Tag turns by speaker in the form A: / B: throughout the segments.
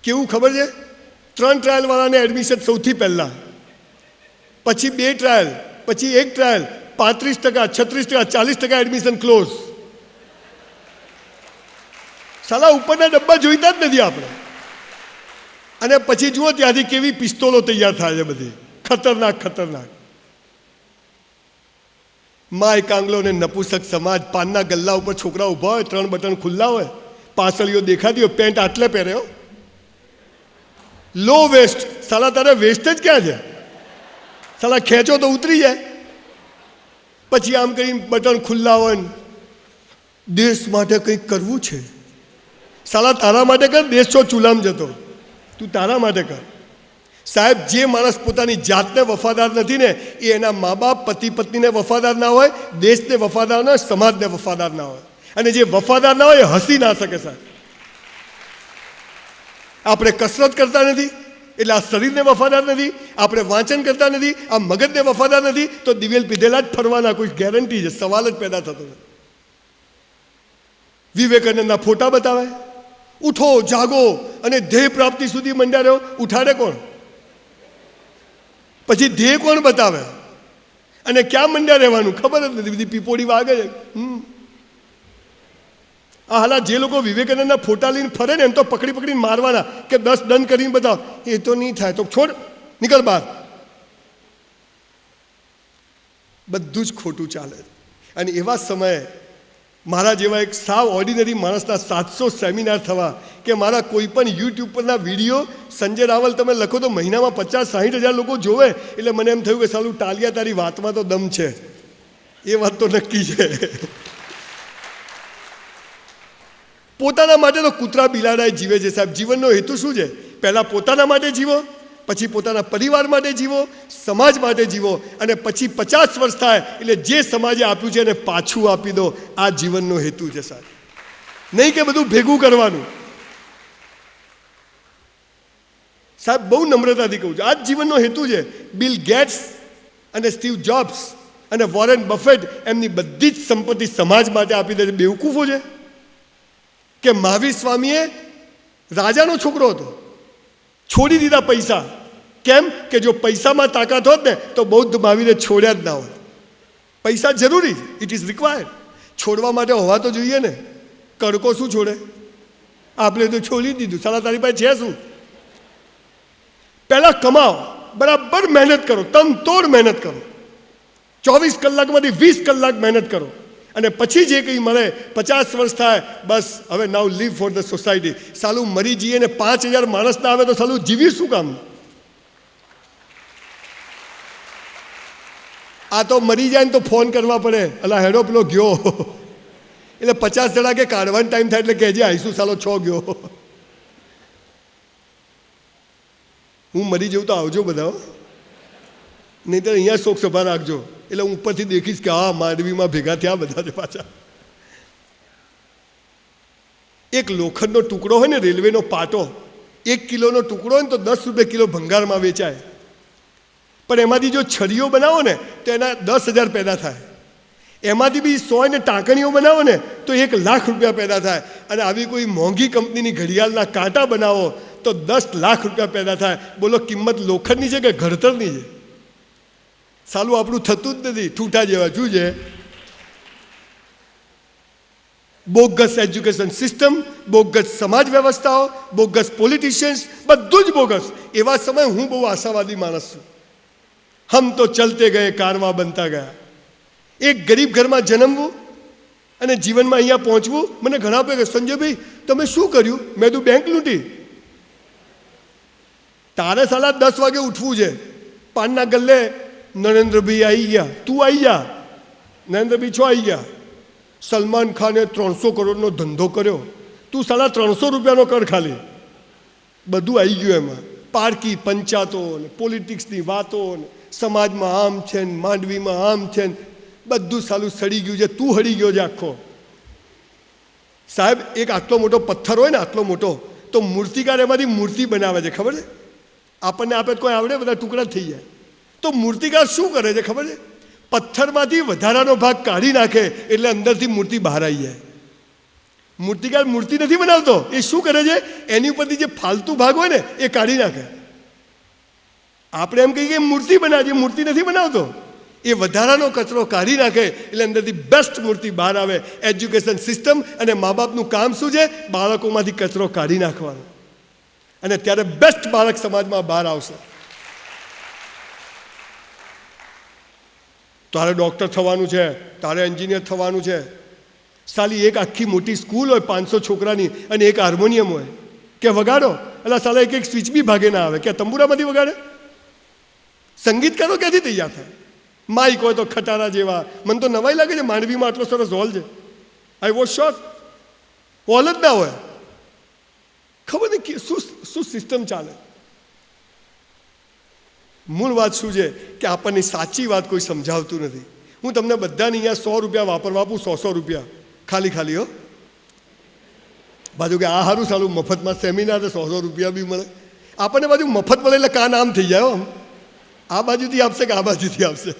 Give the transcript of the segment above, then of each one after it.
A: કેવું ખબર છે? 3 ટ્રાયલવાળાને એડમિશન સૌથી પહેલાં, પછી 2 ટ્રાયલ, પછી 1 ટ્રાયલ, 35%, 36%, 40% એડમિશન ક્લોઝ. સાલા ઉપરના ડબ્બા જોઈતા જ નથી આપણે. અને પછી જુઓ ત્યાંથી કેવી પિસ્તોલો તૈયાર થાય છે બધી, ખતરનાક ખતરનાક. માય કાંગલો ને નપુસક સમાજ. પાનના ગલ્લા ઉપર છોકરા ઊભા હોય, 3 બટન ખુલ્લા હોય, પાસળીઓ દેખાતી હોય, પેન્ટ આટલે પહેર્યો, લો વેસ્ટ. સાલા તારે વેસ્ટ જ ક્યાં છે? સાલા ખેંચો તો ઉતરી જાય. પછી આમ કરીને બટન ખુલ્લા હોય, દેશ માટે કંઈક કરવું છે. સાલા તારા માટે કર, દેશ છો ચૂલામ જતો, તું તારા માટે કર. સાહેબ, જે માણસ પોતાની જાતને વફાદાર નથી ને, એ એના મા બાપ, પતિ પત્નીને વફાદાર ના હોય, દેશને વફાદાર ના હોય, સમાજને વફાદાર ના હોય. અને જે વફાદાર ના હોય એ હસી ના શકે. સાહેબ, આપણે કસરત કરતા નથી એટલે આ શરીરને વફાદાર નથી, આપણે વાંચન કરતા નથી, આ મગજને વફાદાર નથી, તો દિવેલ પીધેલા જ ફરવાના, કોઈ ગેરંટી છે? સવાલ જ પેદા થતો નથી. વિવેકાનંદના ફોટા બતાવે, ઉઠો જાગો અને ધ્યેય પ્રાપ્તિ સુધી મંડ્યા રહ્યો. ઉઠાડે કોણ? પછી ધ્યેય કોણ બતાવે? અને ક્યાં મંડ્યા રહેવાનું ખબર જ નથી, બધી પીપોડી વાગે છે. આ હાલા જે લોકો વિવેકાનંદના ફોટા લઈને ફરે ને, એમ તો પકડી પકડીને મારવાના કે 10 ડન કરીને બતાવો. એ તો નહીં થાય, તો છોડ, નીકળ બહાર. બધું જ ખોટું ચાલે. અને એવા સમયે મારા જેવા એક સાવ ઓર્ડિનરી માણસના 700 સેમિનાર થવા, કે મારા કોઈ પણ યુટ્યુબ પરના વિડીયો સંજય રાવલ તમે લખો તો મહિનામાં 50-60 હજાર લોકો જોવે. એટલે મને એમ થયું કે સાલું ટાલિયા, તારી વાતમાં તો દમ છે. એ વાત તો નક્કી છે. પોતાના માટે તો કૂતરા બિલાડા જીવે છે. સાહેબ, જીવનનો હેતુ શું છે? પહેલાં પોતાના માટે જીવો, પછી પોતાના પરિવાર માટે જીવો, સમાજ માટે જીવો, અને પછી 50 વર્ષ થાય એટલે જે સમાજે આપ્યું છે એને પાછું આપી દો. આ જીવનનો હેતુ છે સાહેબ, નહીં કે બધું ભેગું કરવાનું. સાહેબ, બહુ નમ્રતાથી કહું છું, આ જ જીવનનો હેતુ છે. બિલ ગેટ્સ અને સ્ટીવ જોબ્સ અને વોરેન બફેટ એમની બધી જ સંપત્તિ સમાજ માટે આપી દે છે. બેવકૂફો છે કે મહાવીર સ્વામીએ રાજાનો છોકરો હતો, છોડી દીધા પૈસા. કેમ? કે જો પૈસામાં તાકાત હોત ને તો બૌદ્ધ મહાવીરે છોડ્યા જ ના હોત. પૈસા જરૂરી, ઇટ ઇઝ રિક્વાયર્ડ. છોડવા માટે હોવા તો જોઈએ ને. કડકો શું છોડે? આપણે તો છોડી દીધું. સાલા તારી પાસે છે શું? પહેલાં કમાઓ, બરાબર મહેનત કરો, તનતોડ મહેનત કરો, 24 કલાકમાંથી 20 કલાક મહેનત કરો, અને પછી જે કંઈ મળે, 50 વર્ષ થાય, બસ હવે નાઉ લીવ ફોર ધ સોસાયટી. સાલું મરી જઈએ ને 5000 માણસ ના આવે તો સાલું જીવી શું કામ? આ તો મરી જાય ને તો ફોન કરવા પડે, અલા હેડો પેલો ગયો. એટલે 50 જણા કે કાઢવાનો ટાઈમ થાય એટલે કહેજે આવીશું, સાલો 6 ગયો. હું મરી જઉં તો આવજો બધા, નહીં તો અહીંયા શોક સભા રાખજો. એટલે હું ઉપરથી દેખીશ કે હા માંડવીમાં ભેગા થયા બધા છે પાછા. એક લોખંડનો ટુકડો હોય ને, રેલવેનો પાટો, 1 કિલોનો ટુકડો હોય ને તો 10 રૂપિયા કિલો ભંગારમાં વેચાય. પણ એમાંથી જો છરીઓ બનાવો ને તો એના 10,000 પેદા થાય. એમાંથી બી 100 ને ટાંકણીઓ બનાવો ને તો 1 લાખ રૂપિયા પેદા થાય. અને આવી કોઈ મોંઘી કંપનીની ઘડિયાળના કાંટા બનાવો તો 10 લાખ રૂપિયા પેદા થાય. બોલો, કિંમત લોખંડની છે કે ઘડતરની છે? સાલું આપણું થતું જ નથી. ઠૂઠા જેવા શું છે? બોગસ એજ્યુકેશન સિસ્ટમ, બોગસ સમાજ વ્યવસ્થાઓ, બોગસ પોલિટિશિયન્સ, બધું જ બોગસ. એવા સમયે હું બહુ આશાવાદી માણસ છું. હમ તો ચલતે ગયે, કારવા બનતા ગયા. એક ગરીબ ઘરમાં જન્મવું અને જીવનમાં અહીંયા પહોંચવું. મને ઘણા કહે, સંજયભાઈ તમે શું કર્યું? મેં તું બેંક લૂંટી. તારે સાલા 10 વાગે ઉઠવું છે, પાનના ગલ્લે નરેન્દ્રભાઈ આવી ગયા, તું આવી જા. નરેન્દ્રભાઈ છો આવી ગયા. સલમાન ખાને 300 કરોડનો ધંધો કર્યો, તું સાલા 300 રૂપિયાનો કર ખાલી. બધું આવી ગયું એમાં. પારકી પંચાયતો ને પોલિટિક્સની વાતો ને સમાજમાં આમ છે ને માંડવીમાં આમ છે ને બધું સાલું સડી ગયું છે. તું હળી ગયો છે આખો. સાહેબ, એક આટલો મોટો પથ્થર હોય ને, આટલો મોટો, તો મૂર્તિકાર એમાંથી મૂર્તિ બનાવે છે, ખબર છે? આપણને આપે કોઈ આવડે, બધા ટુકડા થઈ જાય. તો મૂર્તિકાર શું કરે છે ખબર છે? પથ્થરમાંથી વધારાનો ભાગ કાઢી નાખે એટલે અંદરથી મૂર્તિ બહાર આવી જાય. મૂર્તિકાર મૂર્તિ નથી બનાવતો, એ શું કરે છે, એની ઉપરથી જે ફાલતુ ભાગ હોય ને એ કાઢી નાખે. આપણે એમ કહીએ કે મૂર્તિ બનાવે, મૂર્તિ નથી બનાવતો, એ વધારાનો કચરો કાઢી નાખે એટલે અંદરથી બેસ્ટ મૂર્તિ બહાર આવે. એજ્યુકેશન સિસ્ટમ અને મા બાપનું કામ શું છે, બાળકોમાંથી કચરો કાઢી નાખવાનો, અને ત્યારે બેસ્ટ બાળક સમાજમાં બહાર આવશે. તારે ડૉક્ટર થવાનું છે, તારે એન્જિનિયર થવાનું છે, સાલી એક આખી મોટી સ્કૂલ હોય 500 છોકરાની અને એક હાર્મોનિયમ હોય કે વગાડો, એટલે સાલા એક સ્વિચ બી ભાગે ના આવે કે તંબુરામાંથી વગાડે. સંગીતકારો ક્યાંથી તૈયાર થાય? માઇક હોય તો ખટારા જેવા. મને તો નવાઈ લાગે છે માંડવીમાં આટલો સરસ હોલ છે. આઈ વોઝ શોક, હોલ જ ના હોય. ખબર નહીં શું સિસ્ટમ ચાલે. મૂળ વાત શું છે કે આપણને સાચી વાત કોઈ સમજાવતું નથી. હું તમને બધાને અહીંયા 100 રૂપિયા વાપરવા આપું, 100 રૂપિયા ખાલી હો. બાજુ કે આ સારું સારું મફતમાં સેમિનાર 100 રૂપિયા બી મળે. આપણને બાજુ મફત મળે એટલે કાન આમ થઈ જાય. આ બાજુથી આપશે કે આ બાજુથી આપશે.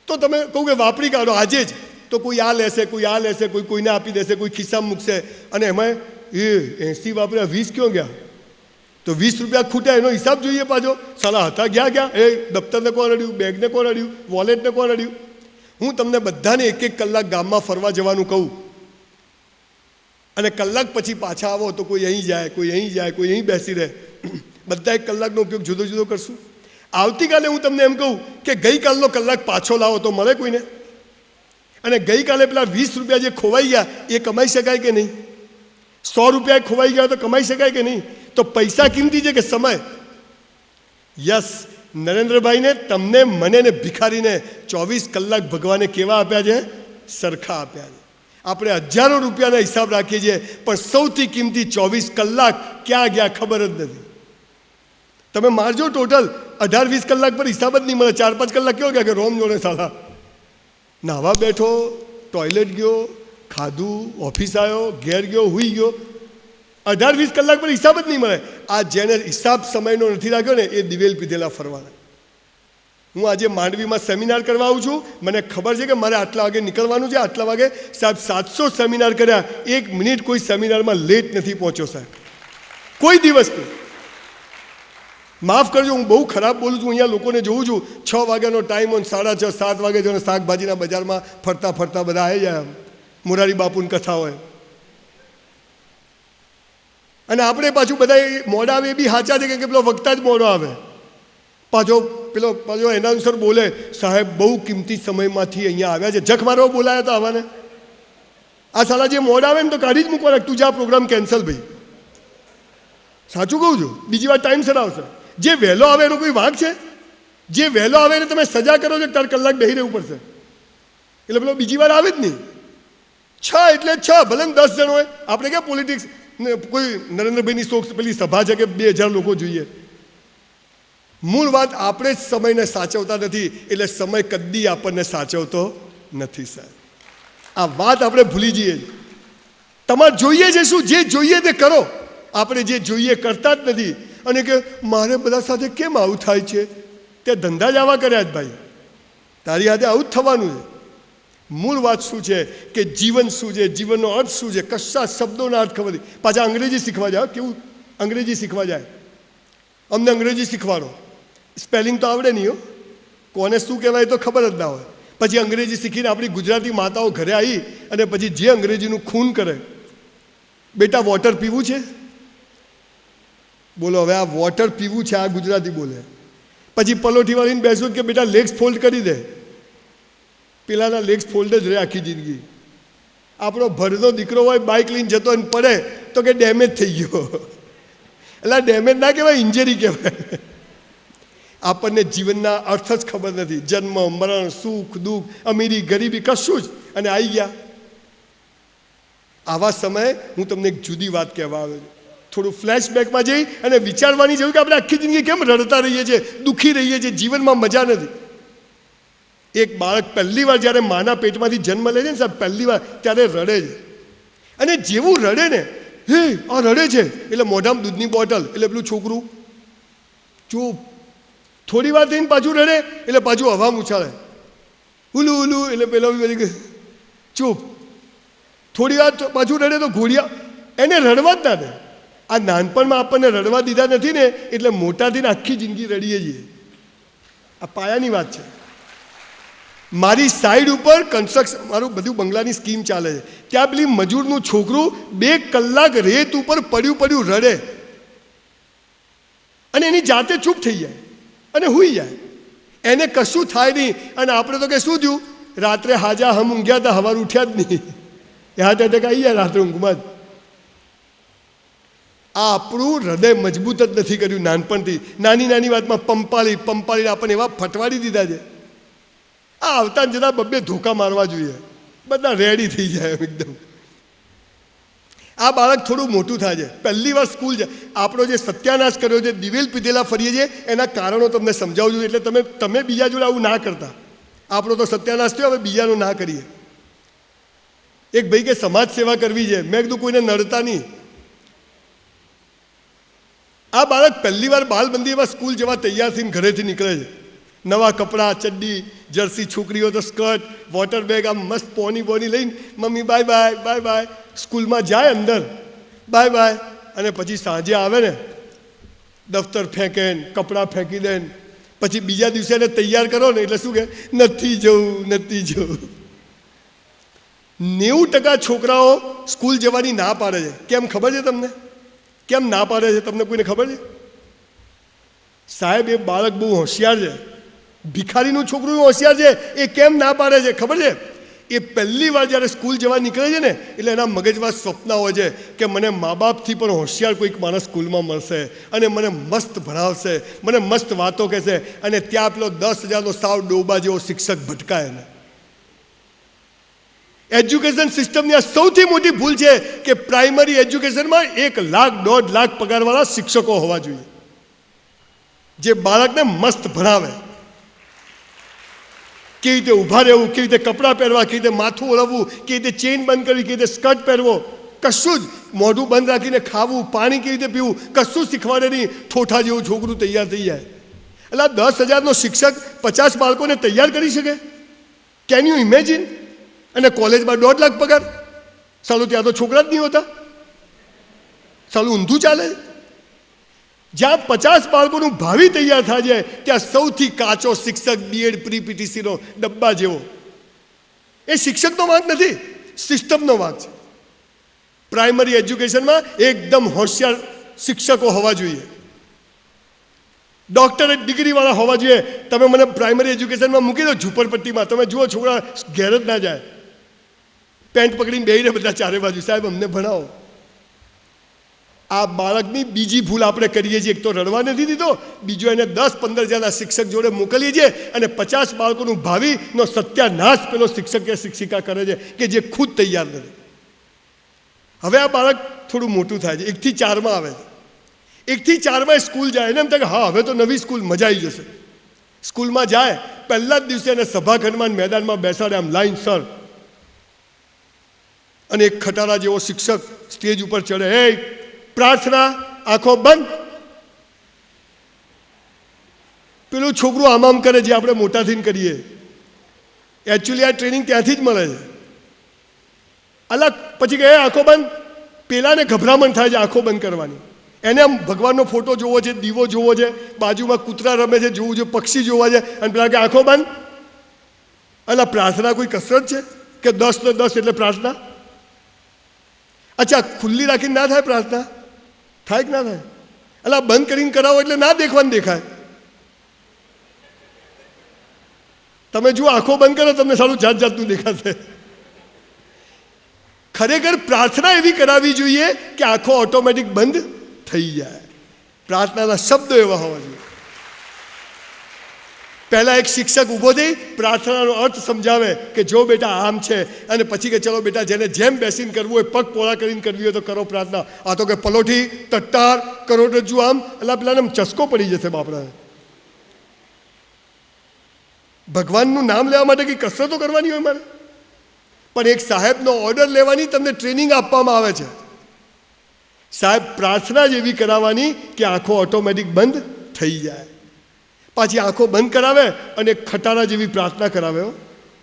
A: તો તમે કહું કે વાપરી કાઢો આજે જ, તો કોઈ આ લેશે, કોઈ આ લેશે, કોઈ કોઈને આપી દેશે, કોઈ ખિસ્સામાં મૂકશે, અને એમાં એ 80 વાપર્યા 20 ક્યાં ગયા? તો 20 રૂપિયા ખૂટ્યા, એનો હિસાબ જોઈએ પાછો. સાલા હતા ગયા. એ દફતરને કોણ અડ્યું, બેગને કોણ અડ્યું, વોલેટને કોણ અડ્યું? હું તમને બધાને 1-1 કલાક ગામમાં ફરવા જવાનું કહું, અને કલાક પછી પાછા આવો તો કોઈ અહીં જાય, કોઈ અહીં જાય, કોઈ અહીં બેસી રહે. બધા 1 કલાકનો ઉપયોગ જુદો જુદો કરશું. આવતીકાલે હું તમને એમ કહું કે ગઈકાલનો કલાક પાછો લાવો તો મળે કોઈને? અને ગઈકાલે પેલા 20 રૂપિયા જે ખોવાઈ ગયા એ કમાઈ શકાય કે નહીં? 100 રૂપિયા ખોવાઈ ગયા તો કમાઈ શકાય કે નહીં? તો પૈસા કિંમતી છે કે સમય? યસ, નરેન્દ્રભાઈને, તમને, મને ને ભિખારીને 24 કલાક ભગવાને કેવા આપ્યા છે? સરખા આપ્યા છે. આપણે હજારો રૂપિયાના હિસાબ રાખીએ છીએ, પણ સૌથી કિંમતી 24 કલાક ક્યાં ગયા ખબર જ નથી. તમે મારજો ટોટલ 18-20 કલાક પર હિસાબ જ નહીં મળે. 4-5 કલાક કેવો ગયા કે રોમ જોડે સાલા નાહવા બેઠો, ટોયલેટ ગયો, ખાધું, ઓફિસ આવ્યો, ઘેર ગયો, હુઈ ગયો. 18-20 કલાક પર હિસાબ જ નહીં મળે. આ જેને હિસાબ સમયનો નથી રાખ્યો ને એ દિવેલ પીધેલા ફરવાના. હું આજે માંડવીમાં સેમિનાર કરવા આવું છું. મને ખબર છે કે મારે આટલા વાગે નીકળવાનું છે. આટલા વાગે સાહેબ 700 સેમિનાર કર્યા, 1 મિનિટ કોઈ સેમિનારમાં લેટ નથી પહોંચ્યો સાહેબ, કોઈ દિવસ નહીં. માફ કરજો, હું બહુ ખરાબ બોલું છું. અહીંયા લોકોને જોઉં છું 6 વાગ્યાનો ટાઈમ હોય, 6:30, 7 વાગે જો શાકભાજીના બજારમાં ફરતા બધા આવી જાય. મોરારી બાપુની કથા હોય, અને આપણે પાછું બધા મોડા આવે એ બી સાચા છે કે પેલો વક્તા જ મોડો આવે. પાછો એનાઉન્સર બોલે, સાહેબ બહુ કિંમતી સમયમાંથી અહીંયા આવ્યા છે. જખ મારવા બોલાયા હતા આવાને. આ સાલા જે મોડા આવે ને તો કાઢી જ મૂકવાના, તું જા પ્રોગ્રામ કેન્સલ ભાઈ. સાચું કહું છું, બીજી વાર ટાઈમસર આવશે. જે વહેલો આવે એનો કોઈ વાંક છે? જે વહેલો આવે એને તમે સજા કરો છો, 4 કલાક બેસી રહેવું પડશે, એટલે પેલો બીજી વાર આવે જ નહીં. 6 એટલે 6, ભલે 10 જણ હોય. આપણે ક્યાં પોલિટિક્સ કોઈ નરેન્દ્રભાઈની શોખ પેલી સભા છે કે 2000 લોકો જોઈએ. મૂળ વાત આપણે જ સમયને સાચવતા નથી, એટલે સમય કદી આપણને સાચવતો નથી સાહેબ. આ વાત આપણે ભૂલી જઈએ. તમારે જોઈએ છે શું? જે જોઈએ તે કરો. આપણે જે જોઈએ કરતા જ નથી. અને કે મારે બધા સાથે કેમ આવું થાય છે? તે ધંધા જ આવા કર્યા જ ભાઈ, તારી હાથે આવું જ થવાનું છે. મૂળ વાત શું છે કે જીવન શું છે, જીવનનો અર્થ શું છે, કશા શબ્દોના અર્થ ખબર નહીં. પાછા અંગ્રેજી શીખવા જાય. કેવું અંગ્રેજી શીખવા જાય? અમને અંગ્રેજી શીખવાડો. સ્પેલિંગ તો આવડે નહીં હો, કોને શું કહેવાય તો ખબર જ ના હોય. પછી અંગ્રેજી શીખીને આપણી ગુજરાતી માતાઓ ઘરે આવી અને પછી જે અંગ્રેજીનું ખૂન કરે. બેટા વોટર પીવું છે? બોલો હવે આ વોટર પીવું છે, આ ગુજરાતી બોલે. પછી પલોઠી વાળીને બેસું કે બેટા લેગ્સ ફોલ્ડ કરી દે. પેલાના લેગ્સ ફોલ્ડ જ રહે આખી જિંદગી. આપણો ભરતો દીકરો હોય, બાઇક લઈને જતો અને પડે તો કે ડેમેજ થઈ ગયો. એટલે ડેમેજ ના કહેવાય, ઇન્જરી કહેવાય. આપણને જીવનના અર્થ જ ખબર નથી. જન્મ, મરણ, સુખ, દુઃખ, અમીરી, ગરીબી, કશું જ. અને આવી ગયા આવા સમયે હું તમને એક જુદી વાત કહેવા આવ્યો છું. થોડું ફ્લેશબેકમાં જઈ અને વિચારવાની જરૂર કે આપણે આખી જિંદગી કેમ રડતા રહીએ છીએ, દુઃખી રહીએ છીએ, જીવનમાં મજા નથી. એક બાળક પહેલી વાર જ્યારે માના પેટમાંથી જન્મ લે છે ને સાહેબ, પહેલી વાર ત્યારે રડે છે. અને જેવું રડે ને, હે આ રડે છે એટલે મોઢામાં દૂધની બોટલ, એટલે પેલું છોકરું ચૂપ. થોડી વાર થઈને પાછું રડે એટલે પાછું હવા ઉછાળે, ઉલું ઉલું, એટલે પેલા બધી ચૂપ. થોડી વાર પાછું રડે તો ઘોડિયા એને રડવા જ ના દે. આ નાનપણમાં આપણને રડવા દીધા નથી ને એટલે મોટા થઈને આખી જિંદગી રડીએ છીએ. આ પાયાની વાત છે. મારી સાઈડ ઉપર કન્સ્ટ્રક્શન, મારું બધું બંગલાની સ્કીમ ચાલે છે. ત્યાં પેલી મજૂરનું છોકરું 2 કલાક રેત ઉપર પડ્યું રડે અને એની જાતે ચૂપ થઈ જાય અને સૂઈ જાય. એને કશું થાય નહીં. અને આપણે તો કે શું થયું, રાત્રે હાજા હમ ઊંઘ્યા હતા, સવારે ઉઠ્યા જ નહીં, હાર્ટ એટેક આવી જાય રાત્રે ઊંઘમાં જ. આ આપણું હૃદય મજબૂત જ નથી કર્યું નાનપણથી. નાની નાની વાતમાં પંપાળીને આપણને એવા ફટવાડી દીધા છે. આ આવતા જતા બબ્બે ધોકા મારવા જોઈએ, બધા રેડી થઈ જાય એકદમ. આ બાળક થોડું મોટું થાય છે, પહેલી વાર સ્કૂલ જાય. આપણો જે સત્યાનાશ કર્યો છે, દિવેલ પીધેલા ફરીએ છીએ, એના કારણો તમને સમજાવું છું, એટલે તમે બીજા જોડે આવું ના કરતા. આપણો તો સત્યાનાશ થયો, હવે બીજાનો ના કરીએ. એક ભાઈ કે સમાજ સેવા કરવી છે, મેં કીધું કોઈને નડતા નહીં. આ બાળક પહેલી વાર બાલબંધીમાં સ્કૂલ જવા તૈયાર થઈને ઘરેથી નીકળે છે. નવા કપડાં, ચડ્ડી, જર્સી, છોકરીઓ તો સ્કર્ટ, વોટર બેગ, આમ મસ્ત પોની લઈને મમ્મી બાય બાય સ્કૂલમાં જાય, અંદર બાય અને પછી સાંજે આવે ને દફતર ફેંકે, કપડાં ફેંકી દે. પછી બીજા દિવસે એને તૈયાર કરો ને એટલે શું કહે, નથી જવું. 90% છોકરાઓ સ્કૂલ જવાની ના પાડે છે. કેમ ખબર છે તમને? કેમ ના પાડે છે તમને કોઈને ખબર છે? સાહેબ, એ બાળક બહુ હોશિયાર છે. ભિખારીનું છોકરું હોશિયાર છે. એ કેમ ના પાડે છે ખબર છે? એ પહેલી વાર જ્યારે સ્કૂલ જવા નીકળે છે ને એટલે એના મગજમાં સ્વપ્ન હોય છે કે મને મા બાપથી પણ હોશિયાર કોઈક માણસ સ્કૂલમાં મળશે અને મને મસ્ત ભણાવશે, મને મસ્ત વાતો કહેશે. અને ત્યાં પેલો 10,000નો સાવ ડોબા જેવો શિક્ષક ભટકાય ને. એજ્યુકેશન સિસ્ટમની આ સૌથી મોટી ભૂલ છે કે પ્રાઇમરી એજ્યુકેશનમાં 1 લાખ 1.5 લાખ પગારવાળા શિક્ષકો હોવા જોઈએ, જે બાળકને મસ્ત ભણાવે. કેવી રીતે ઊભા રહેવું, કેવી રીતે કપડાં પહેરવા, કેવી રીતે માથું ઓળવવું, કેવી રીતે ચેઇન બંધ કરવી, કેવી રીતે સ્કર્ટ પહેરવો, કશું જ. મોઢું બંધ રાખીને ખાવું, પાણી કેવી રીતે પીવું, કશું શીખવાડે નહીં. ઠોઠા જેવું છોકરું તૈયાર થઈ જાય. એટલે 10,000નો શિક્ષક 50 બાળકોને તૈયાર કરી શકે? Can you imagine? અને કોલેજમાં 1.5 લાખ પગાર. સાલું ત્યાં તો છોકરા જ નહીં હોતા. સાલું ઊંધું ચાલે. જ્યાં 50 બાળકોનું ભાવિ તૈયાર થાય છે ત્યાં સૌથી કાચો શિક્ષક બીએડ પ્રી પીટીસીનો ડબ્બા જેવો. એ શિક્ષકનો વાંક નથી, સિસ્ટમનો વાંક છે. પ્રાઇમરી એજ્યુકેશનમાં એકદમ હોશિયાર શિક્ષકો હોવા જોઈએ, ડોક્ટરેટ ડિગ્રીવાળા હોવા જોઈએ. તમે મને પ્રાઇમરી એજ્યુકેશનમાં મૂકી દો ઝૂંપડપટ્ટીમાં, તમે જુઓ છોકરા ઘેર જ ના જાય, પેન્ટ પકડીને બેહીને બધા ચારે બાજુ, સાહેબ અમને ભણાવો. આ બાળકની બીજી ભૂલ આપણે કરીએ છીએ. એક તો રડવા નથી દીધો, બીજો એને 10-15 જણા શિક્ષક જોડે મોકલીએ છીએ અને 50 બાળકોનું ભાવિનો સત્યાનાશ પેલો શિક્ષક કે શિક્ષિકા કરે છે કે જે ખુદ તૈયાર નથી. હવે આ બાળક થોડું મોટું થાય છે, 1 થી 4માં આવે છે. 1 થી 4માં સ્કૂલ જાય, એને એમ થાય કે હા હવે તો નવી સ્કૂલ, મજા આવી જશે. સ્કૂલમાં જાય, પહેલા જ દિવસે એને સભાખંડમાં મેદાનમાં બેસાડે આમ લાઈનસર, અને એક ખટારા જેવો શિક્ષક સ્ટેજ ઉપર ચડે, હે પ્રાર્થના, આંખો બંધ. પેલું છોકરું આમ કરે જે આપણે મોટા થઈને કરીએ. એકચ્યુઅલી આ ટ્રેનિંગ ત્યાંથી જ મળે છે. અલગ પછી કહે આંખો બંધ. પેલાને ગભરામણ થાય છે આંખો બંધ કરવાની. એને આમ ભગવાનનો ફોટો જોવો છે, દીવો જોવો છે, બાજુમાં કૂતરા રમે છે જોવું છે, પક્ષી જોવા છે, અને પેલા કે આંખો બંધ. અલા પ્રાર્થના કોઈ કસરત છે કે 10 ને 10 એટલે પ્રાર્થના? અચ્છા, ખુલ્લી રાખીને ના થાય પ્રાર્થના? થાય કે ના થાય? અલા બંધ કરીને કરાવો એટલે ના દેખવાનું દેખાય. તમે જુઓ આંખો બંધ કરો, તમને સારું જાતનું દેખાશે. ખરેખર પ્રાર્થના એવી કરાવવી જોઈએ કે આંખો ઓટોમેટિક બંધ થઈ જાય. પ્રાર્થનાના શબ્દો એવા હોવા જોઈએ. પહેલા એક શિક્ષક ઊભો થઈ પ્રાર્થનાનો અર્થ સમજાવે કે જો બેટા આમ છે, અને પછી કે ચલો બેટા જેને જેમ બેસીને કરવું હોય, પગ પોળા કરીને કરવી હોય તો કરો પ્રાર્થના. આ તો કે પલોઠી, તટ્ટાર, કરોડરજ્જુ આમ, એટલે પેલાને ચસ્કો પડી જશે બાપડાને. ભગવાનનું નામ લેવા માટે કંઈ કસરતો કરવાની હોય મારે? પણ એક સાહેબનો ઓર્ડર લેવાની તમને ટ્રેનિંગ આપવામાં આવે છે. સાહેબ પ્રાર્થના જ એવી કરાવવાની કે આંખો ઓટોમેટિક બંધ થઈ જાય. પાછી આંખો બંધ કરાવે અને ખટારા જેવી પ્રાર્થના કરાવે.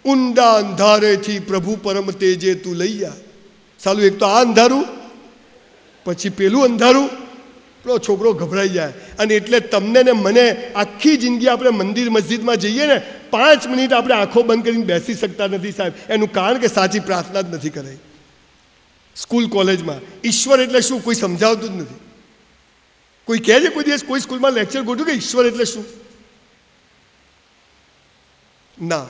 A: ઊંડા અંધારેથી પ્રભુ પરમ તેજે તું લઈ જા. સાલું એક તો આ અંધારું, પછી પેલું અંધારું. પેલો છોકરો ગભરાઈ જાય. અને એટલે તમને ને મને આખી જિંદગી આપણે મંદિર મસ્જિદમાં જઈએ ને 5 મિનિટ આપણે આંખો બંધ કરીને બેસી શકતા નથી સાહેબ. એનું કારણ કે સાચી પ્રાર્થના જ નથી કરાઈ. સ્કૂલ કોલેજમાં ઈશ્વર એટલે શું કોઈ સમજાવતું જ નથી. કોઈ કહે છે કોઈ દિવસ કોઈ સ્કૂલમાં લેક્ચર ગોઠવ્યું કે ઈશ્વર એટલે શું? ના.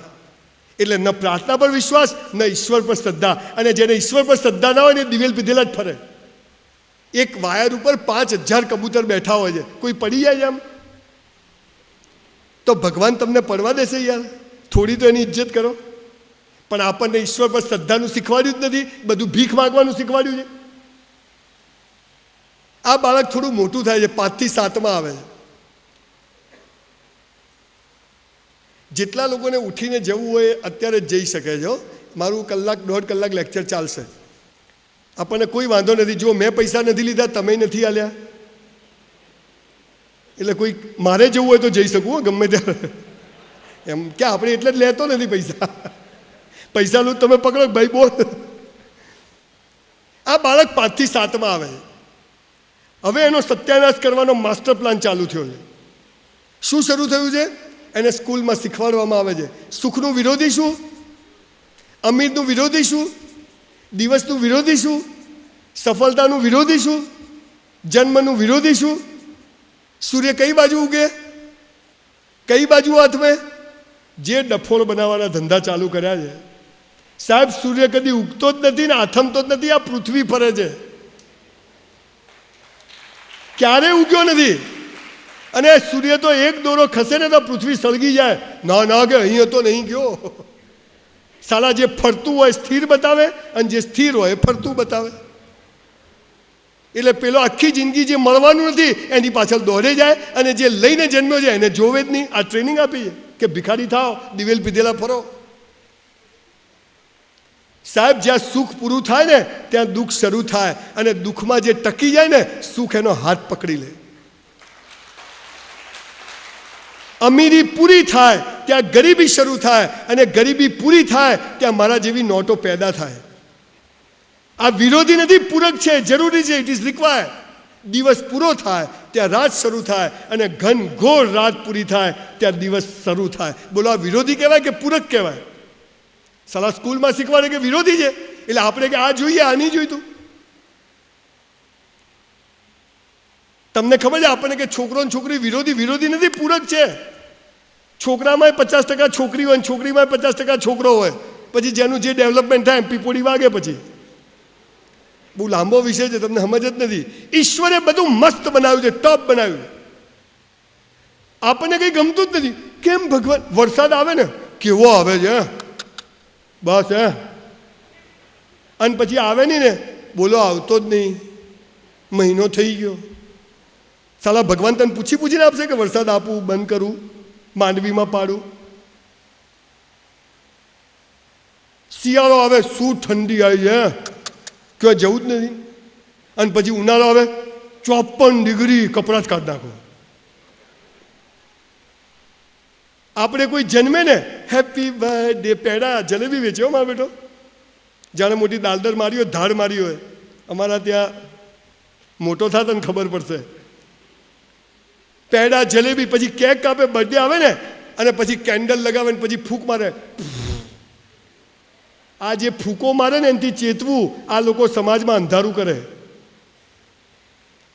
A: એટલે ન પ્રાર્થના પર વિશ્વાસ, ન ઈશ્વર પર શ્રદ્ધા. અને જેને ઈશ્વર પર શ્રદ્ધા ના હોય ને દિવેલ પીધેલા જ ફરે. એક વાયર ઉપર 5000 કબૂતર બેઠા હોય છે, કોઈ પડી જાય આમ તો ભગવાન તમને પડવા દેશે યાર? થોડી તો એની ઇજ્જત કરો. પણ આપણને ઈશ્વર પર શ્રદ્ધાનું શીખવાડ્યું જ નથી, બધું ભીખ માંગવાનું શીખવાડ્યું છે. આ બાળક થોડું મોટું થાય છે, 5 થી 7માં આવે છે. જેટલા લોકોને ઉઠીને જવું હોય અત્યારે જ જઈ શકે છે. મારું 1-1.5 કલાક લેક્ચર ચાલશે. આપણને કોઈ વાંધો નથી. જો મેં પૈસા નથી લીધા, તમે નથી આલ્યા, એટલે કોઈ મારે જવું હોય તો જઈ શકું ગમે ત્યારે. એમ કે આપણે એટલે જ લેતો નથી પૈસા. પૈસાનું તમે પકડો ભાઈ બોલ. આ બાળક 5 થી 7માં આવે. હવે એનો સત્યાનાશ કરવાનો માસ્ટર પ્લાન ચાલુ થયો છે. શું શરૂ થયું છે? એને સ્કૂલમાં શીખવાડવામાં આવે છે સુખનું વિરોધી શું, અમીરનું વિરોધી શું, દિવસનું વિરોધી શું, સફળતાનું વિરોધી શું, જન્મનું વિરોધી શું, સૂર્ય કઈ બાજુ ઉગે, કઈ બાજુ આથમે. જે ડફોળ બનાવવાના ધંધા ચાલુ કર્યા છે સાહેબ, સૂર્ય કદી ઉગતો જ નથી ને આથમતો જ નથી. આ પૃથ્વી ફરે છે, ક્યારેય ઉગ્યો નથી. અને સૂર્ય તો એક દોરો ખસે ને તો પૃથ્વી સળગી જાય. ના ના કે અહીં તો નહીં ગયો. સાલા જે ફરતું હોય સ્થિર બતાવે, અને જે સ્થિર હોય ફરતું બતાવે. એટલે પેલો આખી જિંદગી જે મળવાનું નથી એની પાછળ દોડે જાય, અને જે લઈને જન્મ્યો છે એને જોવે જ નહીં. આ ટ્રેનિંગ આપી છે કે ભિખારી થાવ, દિવેલ પીધેલા ફરો. સાહેબ, જ્યાં સુખ પૂરું થાય ને ત્યાં દુઃખ શરૂ થાય, અને દુઃખમાં જે ટકી જાય ને સુખ એનો હાથ પકડી લે. અમીરી પૂરી થાય ત્યાં ગરીબી શરૂ થાય, અને ગરીબી પૂરી થાય ત્યાં મારા જેવી નોટો પેદા થાય. આ વિરોધી નથી, પૂરક છે, જરૂરી છે, ઇટ ઇઝ રિક્વાયર્ડ. દિવસ પૂરો થાય ત્યાં રાત શરૂ થાય, અને ઘનઘોર રાત પૂરી થાય ત્યાં દિવસ શરૂ થાય. બોલો, આ વિરોધી કહેવાય કે પૂરક કહેવાય? સાલા સ્કૂલમાં શીખવાડે કે વિરોધી છે, એટલે આપણે કે આ જોઈએ, આ નહીં જોઈતું. તમને ખબર છે આપણને કે છોકરો અને છોકરી વિરોધી વિરોધી નથી, પૂરક છે. છોકરામાં 50% છોકરી હોય, છોકરીમાં 50% છોકરો હોય. પછી જેનું જે ડેવલપમેન્ટ થાય પીપોડી વાગે. પછી બહુ લાંબો વિષય છે, તમને સમજ જ નથી. ઈશ્વરે બધું મસ્ત બનાવ્યું છે, ટોપ બનાવ્યું. આપણને કંઈ ગમતું જ નથી. કેમ ભગવાન? વરસાદ આવે ને કેવો આવે છે, બસ હે. અને પછી આવે નહીં ને, બોલો આવતો જ નહીં, મહિનો થઈ ગયો. સાલા ભગવાન તને પૂછીને આપશે કે વરસાદ આપું, બંધ કરું, માંડવીમાં પાડું? શિયાળો આવે, શું ઠંડી આવી છે, ક્યાં જવું જ નથી. અને પછી ઉનાળો આવે, 54 ડિગ્રી, કપડાં જ કાઢી નાખો. આપણે કોઈ જન્મે ને હેપી બર્થડે, પેડા જલેબી વેચ્યો મારો બેટો, જાણે મોટી દાલદર મારી હોય, ધાડ મારી હોય. અમારા ત્યાં મોટો થાય તને ખબર પડશે. પેડા જલેબી, પછી કેક કાપે, બર્થડે આવે ને, અને પછી કેન્ડલ લગાવે ને પછી ફૂંક મારે. આ જે ફૂંકો મારે ને એનાથી ચેતવું. આ લોકો સમાજમાં અંધારું કરે.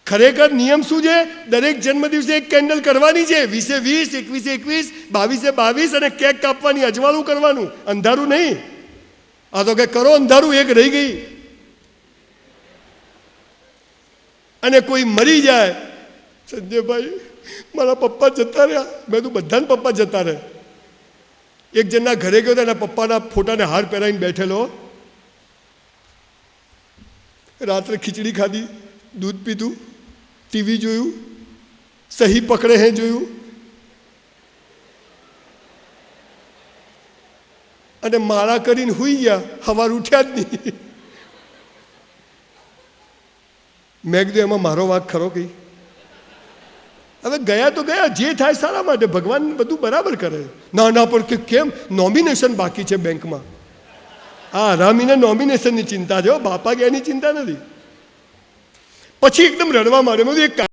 A: ખરેખર નિયમ શું છે? દરેક જન્મદિવસે એક કેન્ડલ કરવાની છે, 20-20, 21-21, 22-22, અને કેક કાપવાની, અજવાળું કરવાનું, અંધારું નહીં. આ તો કે કરો અંધારું, એક રહી ગઈ. અને કોઈ મરી જાય, સંજયભાઈ મારા પપ્પા જતા રહ્યા. મેં તો બધાને પપ્પા જતા રહે. એક જણના ઘરે ગયો તો એના પપ્પાના ફોટાને હાર પહેરાવીને બેઠેલો. રાત્રે ખીચડી ખાધી, દૂધ પીધું, ટીવી જોયું, સહી પકડે હે જોયું, અને માળા કરીને સૂઈ ગયા. સવાર ઉઠ્યા જ નહીં. મેં કીધું એમાં મારો વાંક ખરો કઈ? હવે ગયા તો ગયા, જે થાય સારા માટે, ભગવાન બધું બરાબર કરે. ના ના, પણ કેમ? નોમિનેશન બાકી છે બેંકમાં. આ હરામીના નોમિનેશનની ચિંતા છે, બાપા ગયાની ચિંતા નથી. પછી એકદમ રડવા માંડ્યો. મેં કીધું એક